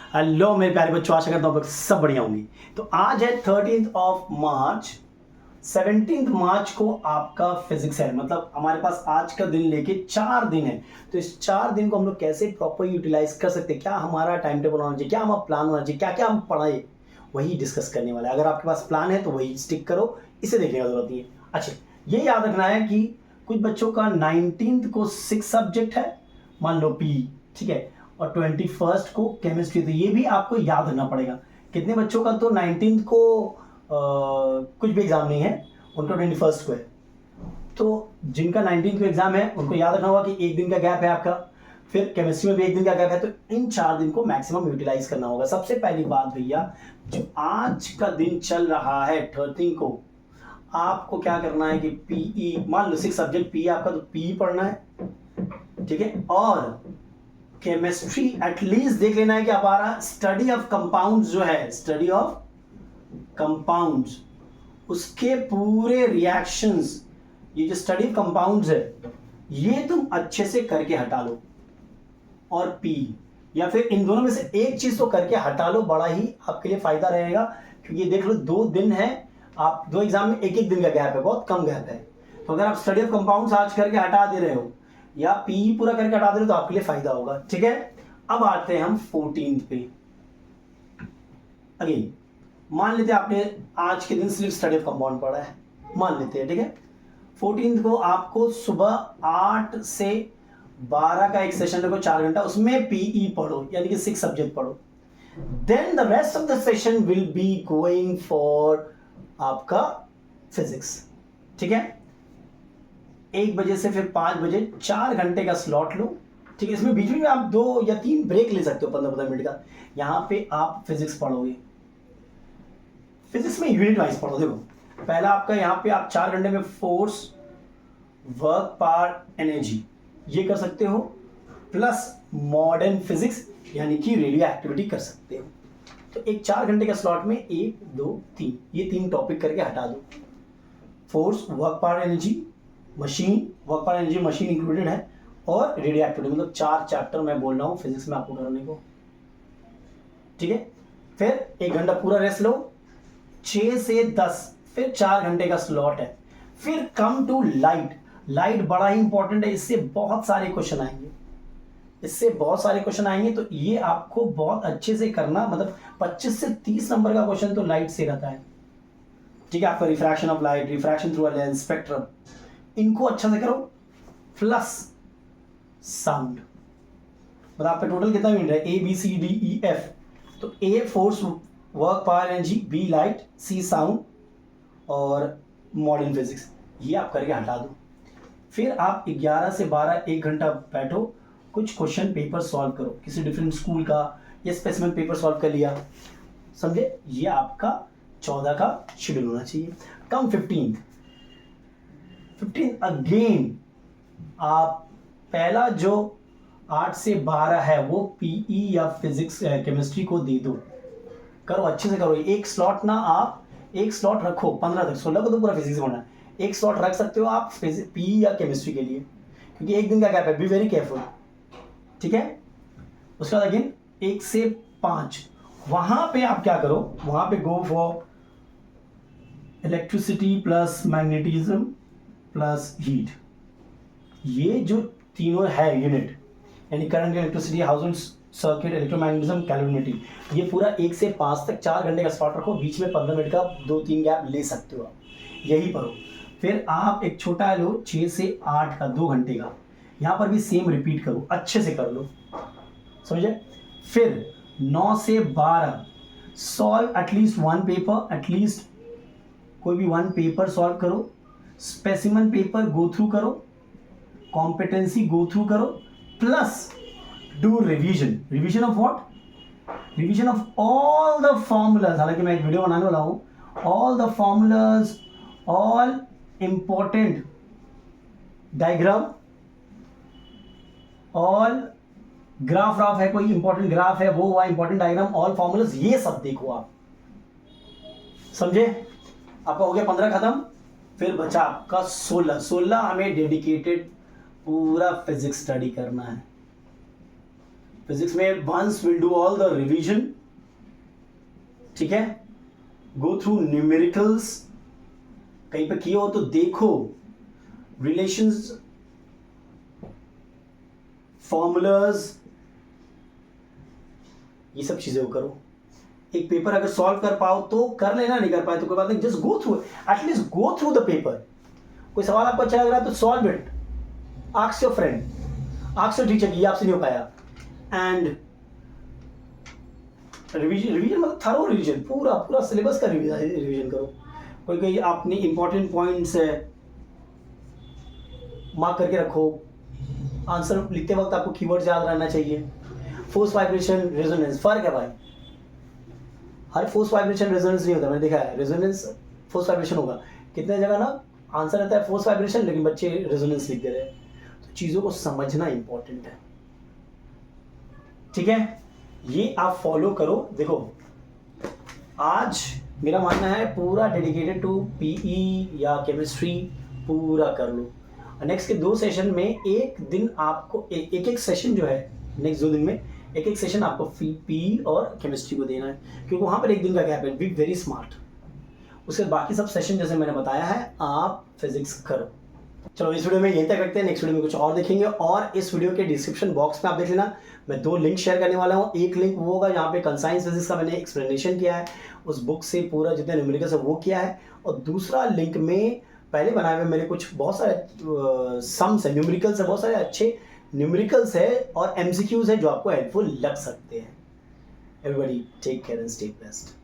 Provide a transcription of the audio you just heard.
Hello मेरे प्यारे बच्चों, आशा करता हूँ आप लोग सब बढ़िया होंगे। तो आज है 13th ऑफ मार्च। 17th मार्च को आपका फिजिक्स है, मतलब हमारे पास आज का दिन लेके 4 दिन है। तो इस 4 दिन को हम लोग कैसे प्रॉपर यूटिलाइज कर सकते हैं, क्या हमारा टाइम टेबल होना चाहिए, क्या हमारा प्लान होना चाहिए, क्या क्या हम पढ़ाए, वही डिस्कस करने वाला है। अगर आपके पास प्लान है तो वही स्टिक करो, इसे देखने की जरूरत नहीं है। अच्छा, ये याद रखना है कि कुछ बच्चों का 19th को 6 सब्जेक्ट है, मान लो पी, ठीक है, और 21st को केमिस्ट्री। तो ये भी आपको याद रखना पड़ेगा। कितने बच्चों का तो 19th को कुछ भी एग्जाम नहीं है, उनका 21st को है। तो जिनका 19th को एग्जाम है उनको याद रखना होगा कि एक दिन का गैप है आपका, फिर केमिस्ट्री में भी एक दिन का गैप है। तो इन 4 दिन को मैक्सिमम यूटिलाइज करना होगा। सबसे पहली बात भैया, जो आज का दिन चल रहा है 13 को, आपको क्या करना है कि पीई, मान लो 6 सब्जेक्ट पी आपका, तो पी पढ़ना है, ठीक है। और केमिस्ट्री एटलीस्ट देख लेना है कि हमारा स्टडी ऑफ कंपाउंड्स जो है, स्टडी ऑफ कंपाउंड्स, उसके पूरे रिएक्शंस, ये जो स्टडी ऑफ कंपाउंड्स है ये तुम अच्छे से करके हटा लो। और पी, या फिर इन दोनों में से एक चीज तो करके हटा लो, बड़ा ही आपके लिए फायदा रहेगा। क्योंकि देख लो 2 दिन है, आप 2 एग्जाम में एक एक दिन का गैप है, बहुत कम गैप है। तो अगर आप स्टडी ऑफ कंपाउंड्स आज करके हटा दे रहे हो या पी पूरा करके हटा दे रहे हो तो आपके लिए फायदा होगा, ठीक है। अब आते हैं हम 14th पे। अगेन मान लेते हैं आपने आज के दिन सिर्फ स्टडी ऑफ कंपाउंड पढ़ा है, मान लेते हैं, ठीक है। 14th को आपको सुबह 8 से 12 का एक सेशन रखो, 4 घंटा, उसमें पीई पढ़ो, यानी कि 6 सब्जेक्ट पढ़ो। Then the rest of the session will be going for आपका फिजिक्स, ठीक है। 1 बजे से फिर 5 बजे 4 घंटे का स्लॉट लो, ठीक है। इसमें बीच में आप 2 या 3 ब्रेक ले सकते हो, 15-15 मिनट का। यहां पे आप फिजिक्स पढ़ोगे। फिजिक्स में यूनिट वाइज पढ़ो। देखो पहला आपका यहाँ पे आप 4 घंटे में फोर्स, वर्क, पावर, एनर्जी ये कर सकते हो, प्लस मॉडर्न फिजिक्स यानी कि रेडियो एक्टिविटी कर सकते हो। तो एक 4 घंटे का स्लॉट में 1, 2, 3 ये 3 टॉपिक करके हटा दो। Force, work, power, energy, machine, work, power, energy, machine included है, और रेडियो एक्टिविटी, मतलब 4 चैप्टर मैं बोल रहा हूँ फिजिक्स में आपको करने को, ठीक है। फिर 1 घंटा पूरा रेस्ट लो, 6 से 10 फिर 4 घंटे का स्लॉट है। फिर कम टू लाइट। लाइट बड़ा ही इंपॉर्टेंट है, इससे बहुत सारे क्वेश्चन आएंगे, इससे बहुत सारे क्वेश्चन आएंगे। तो ये आपको बहुत अच्छे से करना, मतलब 25 से 30 नंबर का क्वेश्चन तो लाइट से रहता है, ठीक है। आपका refraction of light, refraction through a lens, spectrum, इनको अच्छा से करो, प्लस साउंड। मतलब आपका टोटल कितना यूनिट है, A B C D E F. तो A force, work, power, energy, B light, C sound, और मॉडर्न फिजिक्स ये आप करके हटा दो। फिर आप 11 से 12 1 घंटा बैठो, कुछ क्वेश्चन पेपर सॉल्व करो, किसी डिफरेंट स्कूल का या स्पेसिफिक पेपर सॉल्व कर लिया, समझे। ये आपका 14 का शेड्यूल होना चाहिए। कम 15 अगेन आप पहला जो 8 से 12 है वो पीई या फिजिक्स केमिस्ट्री को दे दो, करो अच्छे से करो। एक स्लॉट ना, आप एक स्लॉट रखो 15 तक, 16 को तो पूरा फिजिक्स होना है। एक स्लॉट रख सकते हो आप पी या केमिस्ट्री के लिए, क्योंकि एक दिन का गैप है, बी वेरी केयरफुल, ठीक है। उसके बाद अगेन 1 से 5 वहां पे आप क्या करो, वहां पे go for electricity plus magnetism plus heat. ये जो तीनों है यूनिट, यानी current, electricity, house circuit, electromagnetism, calorimetry, ये पूरा 1 से 5 तक 4 घंटे का स्लॉट रखो। बीच में 15 मिनट का 2-3 गैप ले सकते हो आप, यही पढ़ो। फिर आप एक छोटा लो 6 से 8 का 2 घंटे का, यहाँ पर भी सेम रिपीट करो, अच्छे से कर लो, समझे। फिर 9 से 12 सॉल्व एटलीस्ट 1 पेपर, एटलीस्ट कोई भी 1 पेपर सॉल्व करो। स्पेसिमन पेपर गो थ्रू करो, कॉम्पिटेंसी गो थ्रू करो, plus do revision of what, revision of all the formulas. हालांकि मैं एक वीडियो बनाने वाला हूं, all the formulas, all important diagram, all graph है, कोई इंपॉर्टेंट ग्राफ है वो हुआ, इंपॉर्टेंट डायग्राम, ऑल फॉर्मूलाज, ये सब देखो आप, समझे। आपका हो गया 15 खत्म। फिर बचा आपका 16 हमें डेडिकेटेड पूरा फिजिक्स स्टडी करना है। फिजिक्स में once will do all the revision, ठीक है, गो थ्रू न्यूमेरिकल्स, कहीं पे किए हो तो देखो, रिलेशंस, फॉर्मूलाज, ये सब चीजें करो। एक पेपर अगर सॉल्व कर पाओ तो कर लेना, नहीं कर पाए तो कोई बात नहीं, just go through, at least go through the paper. कोई सवाल आपको अच्छा लग रहा है तो solve it, ask your friend, ask your teacher, ये आपसे नहीं हो पाया, एंड रिवीजन मतलब थरो रिवीजन, पूरा पूरा सिलेबस का रिवीजन करो। कोई कोई आपने इंपॉर्टेंट पॉइंट्स है मार्क करके रखो, आंसर लिखते वक्त आपको कीवर्ड्स याद रहना चाहिए। फोर्स वाइब्रेशन रेजोनेंस, फर्क है भाई, हर फोर्स वाइब्रेशन रेजोनेंस नहीं होता, मैंने देखा है रेजोनेंस फोर्स वाइब्रेशन होगा, कितने जगह ना आंसर रहता है फोर्स वाइब्रेशन लेकिन बच्चे रेजोनेंस लिख दे रहे हैं। तो चीज़ों को समझना इंपॉर्टेंट है, ठीक है, ये आप फॉलो करो। देखो आज मेरा मानना है पूरा डेडिकेटेड टू पीई या केमिस्ट्री पूरा कर लो। नेक्स्ट के 2 सेशन में एक दिन आपको एक एक सेशन जो है, नेक्स्ट 2 दिन में एक एक सेशन आपको पीई और केमिस्ट्री को देना है, क्योंकि वहाँ पर एक दिन का गैप है। Be very smart. उसके बाकी सब सेशन जैसे मैंने बताया है आप फिजिक्स करो। चलो इस वीडियो में यहीं तक रखते हैं, नेक्स्ट वीडियो में कुछ और देखेंगे। और इस वीडियो के डिस्क्रिप्शन बॉक्स में आप देख लेना, मैं 2 लिंक शेयर करने वाला हूँ। एक लिंक वो होगा जहाँ पे कंसाइंस फिजिक्स का मैंने एक्सप्लेनेशन किया है, उस बुक से पूरा जितने न्यूमेरिकल्स है वो किया है, और दूसरा लिंक में पहले बनाए हुए मेरे कुछ बहुत सारे सम्स है, न्यूमेरिकल्स है, बहुत सारे अच्छे न्यूमेरिकल्स है और एमसीक्यूज है जो आपको हेल्पफुल लग सकते हैं। Everybody take care and stay blessed.